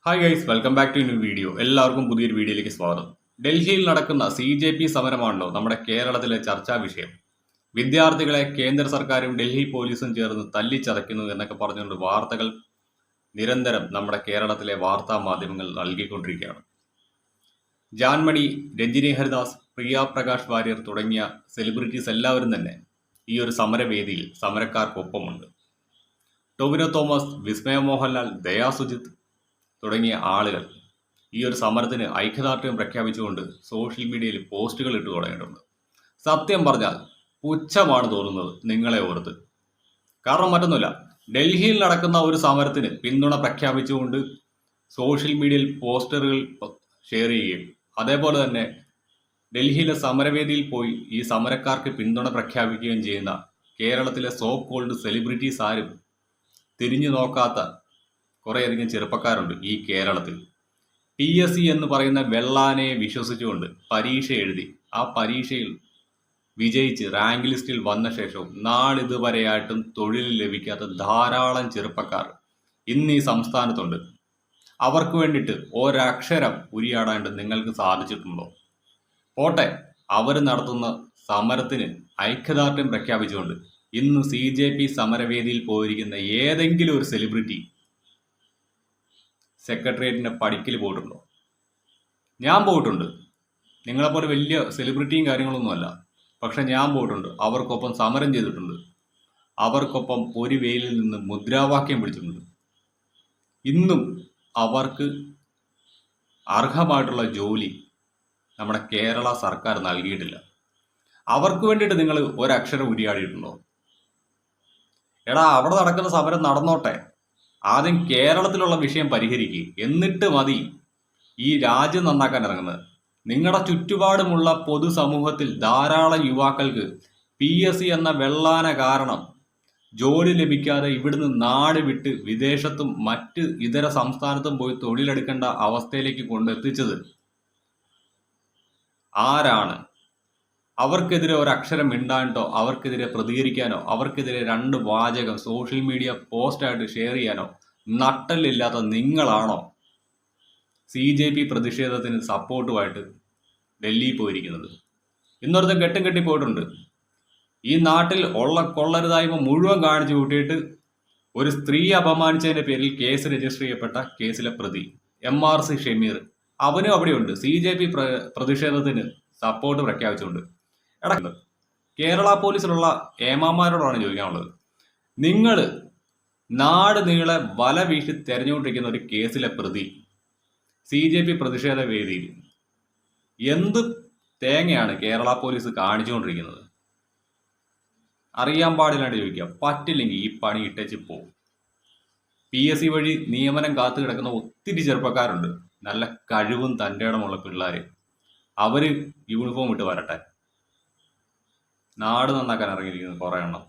Hi guys, welcome back to new video. എല്ലാവർക്കും പുതിയൊരു വീഡിയോയിലേക്ക് സ്വാഗതം. ഡൽഹിയിൽ നടക്കുന്ന CJP സമരമാണല്ലോ നമ്മുടെ കേരളത്തിലെ ചർച്ചാ വിഷയം. വിദ്യാർത്ഥികളെ കേന്ദ്ര സർക്കാരും ഡൽഹി പോലീസും ചേർന്ന് തല്ലിച്ചതയ്ക്കുന്നു എന്നൊക്കെ പറഞ്ഞുകൊണ്ട് വാർത്തകൾ നിരന്തരം നമ്മുടെ കേരളത്തിലെ വാർത്താ മാധ്യമങ്ങൾ നൽകിക്കൊണ്ടിരിക്കുകയാണ്. ജാൻമണി, രഞ്ജിനി ഹരിദാസ്, പ്രിയ പ്രകാശ് വാര്യർ തുടങ്ങിയ സെലിബ്രിറ്റീസ് എല്ലാവരും തന്നെ ഈ ഒരു സമരവേദിയിൽ സമരക്കാർക്കൊപ്പമുണ്ട്. ടൊവിനോ തോമസ്, വിസ്മയ മോഹൻലാൽ, ദയാ സുജിത്ത് തുടങ്ങിയ ആളുകൾ ഈ ഒരു സമരത്തിന് ഐക്യദാർഢ്യം പ്രഖ്യാപിച്ചുകൊണ്ട് സോഷ്യൽ മീഡിയയിൽ പോസ്റ്റുകൾ ഇട്ടു തുടങ്ങിയിട്ടുണ്ട്. സത്യം പറഞ്ഞാൽ പുച്ഛമാണ് തോന്നുന്നത് നിങ്ങളെ ഓർത്ത്. കാരണം മറ്റൊന്നുമില്ല, ഡൽഹിയിൽ നടക്കുന്ന ഒരു സമരത്തിന് പിന്തുണ പ്രഖ്യാപിച്ചുകൊണ്ട് സോഷ്യൽ മീഡിയയിൽ പോസ്റ്ററുകൾ ഷെയർ ചെയ്യുകയും അതേപോലെ തന്നെ ഡൽഹിയിലെ സമരവേദിയിൽ പോയി ഈ സമരക്കാർക്ക് പിന്തുണ പ്രഖ്യാപിക്കുകയും ചെയ്യുന്ന കേരളത്തിലെ സോ കോൾഡ് സെലിബ്രിറ്റീസ് ആരും തിരിഞ്ഞു നോക്കാത്ത കുറേയധികം ചെറുപ്പക്കാരുണ്ട് ഈ കേരളത്തിൽ. PSC എന്ന് പറയുന്ന വെള്ളാനയെ വിശ്വസിച്ചുകൊണ്ട് പരീക്ഷ എഴുതി ആ പരീക്ഷയിൽ വിജയിച്ച് റാങ്ക് ലിസ്റ്റിൽ വന്ന ശേഷവും നാളിതുവരെയായിട്ടും തൊഴിൽ ലഭിക്കാത്ത ധാരാളം ചെറുപ്പക്കാർ ഇന്ന് ഈ സംസ്ഥാനത്തുണ്ട്. അവർക്ക് വേണ്ടിയിട്ട് ഒരക്ഷരം ഉരിയാടാണ്ട് നിങ്ങൾക്ക് സാധിച്ചിട്ടുണ്ടോ? പോട്ടെ, അവർ നടത്തുന്ന സമരത്തിന് ഐക്യദാർഢ്യം പ്രഖ്യാപിച്ചുകൊണ്ട് ഇന്ന് CJP സമരവേദിയിൽ പോയിരിക്കുന്ന ഏതെങ്കിലും ഒരു സെലിബ്രിറ്റി സെക്രട്ടേറിയറ്റിൻ്റെ പടിക്കൽ പോയിട്ടുണ്ടോ? ഞാൻ പോയിട്ടുണ്ട്. നിങ്ങളെപ്പോലെ വലിയ സെലിബ്രിറ്റിയും കാര്യങ്ങളൊന്നുമല്ല, പക്ഷെ ഞാൻ പോയിട്ടുണ്ട്. അവർക്കൊപ്പം സമരം ചെയ്തിട്ടുണ്ട്. അവർക്കൊപ്പം ഒരു വെയിലിൽ നിന്ന് മുദ്രാവാക്യം വിളിച്ചിട്ടുണ്ട്. ഇന്നും അവർക്ക് അർഹമായിട്ടുള്ള ജോലി നമ്മുടെ കേരള സർക്കാർ നൽകിയിട്ടില്ല. അവർക്ക് വേണ്ടിയിട്ട് നിങ്ങൾ ഒരക്ഷരം ഉരിയാടിയിട്ടുണ്ടോ? എടാ, അവിടെ നടക്കുന്ന സമരം നടന്നോട്ടെ. ആദ്യം കേരളത്തിലുള്ള വിഷയം പരിഹരിക്കുക, എന്നിട്ട് മതി ഈ രാജ്യം നന്നാക്കാൻ ഇറങ്ങുന്നത്. നിങ്ങളുടെ ചുറ്റുപാടുമുള്ള പൊതുസമൂഹത്തിൽ ധാരാളം യുവാക്കൾക്ക് PSC എന്ന വെള്ളാന കാരണം ജോലി ലഭിക്കാതെ ഇവിടുന്ന് നാട് വിട്ട് വിദേശത്തും മറ്റ് ഇതര സംസ്ഥാനത്തും പോയി തൊഴിലെടുക്കേണ്ട അവസ്ഥയിലേക്ക് കൊണ്ടെത്തിച്ചത് ആരാണ്? അവർക്കെതിരെ ഒരക്ഷരം മിണ്ടാണ്ടോ, അവർക്കെതിരെ പ്രതികരിക്കാനോ, അവർക്കെതിരെ 2 വാചകം സോഷ്യൽ മീഡിയ പോസ്റ്റായിട്ട് ഷെയർ ചെയ്യാനോ നട്ടല്ലില്ലാത്ത നിങ്ങളാണോ CJP പ്രതിഷേധത്തിന് സപ്പോർട്ടുമായിട്ട് ഡൽഹിയിൽ പോയിരിക്കുന്നത്? ഇന്നൊരുത്തൻ കെട്ടും കെട്ടി പോയിട്ടുണ്ട്. ഈ നാട്ടിൽ ഉള്ള കൊള്ളരുതായ്മ മുഴുവൻ കാണിച്ചു കൂട്ടിയിട്ട് ഒരു സ്ത്രീ അപമാനിച്ചതിൻ്റെ പേരിൽ കേസ് രജിസ്റ്റർ ചെയ്യപ്പെട്ട കേസിലെ പ്രതി MRC ഷമീർ, അവനും അവിടെയുണ്ട് CJP പ്രതിഷേധത്തിന് സപ്പോർട്ട് പ്രഖ്യാപിച്ചുകൊണ്ട്. കേരള പോലീസിലുള്ള ഏമാമാരോടാണ് ചോദിക്കാനുള്ളത്. നിങ്ങൾ നാട് നീളെ വല വീശി തെരഞ്ഞുകൊണ്ടിരിക്കുന്ന ഒരു കേസിലെ പ്രതി CJP പ്രതിഷേധ വേദിയിൽ എന്ത് തേങ്ങയാണ് കേരള പോലീസ് കാണിച്ചുകൊണ്ടിരിക്കുന്നത്? അറിയാൻ പാടില്ലാണ്ട് ചോദിക്കുക. പറ്റില്ലെങ്കിൽ ഈ പണി ഇട്ടേച്ച് പോകും. PSC വഴി നിയമനം കാത്തു കിടക്കുന്ന ഒത്തിരി ചെറുപ്പക്കാരുണ്ട്, നല്ല കഴിവും തൻ്റെ ഇടമുള്ള പിള്ളേർ. അവർ യൂണിഫോം ഇട്ട് വരട്ടെ. നാട് നന്നാക്കാൻ ഇറങ്ങിയിരിക്കുന്നു കുറേ എണ്ണം.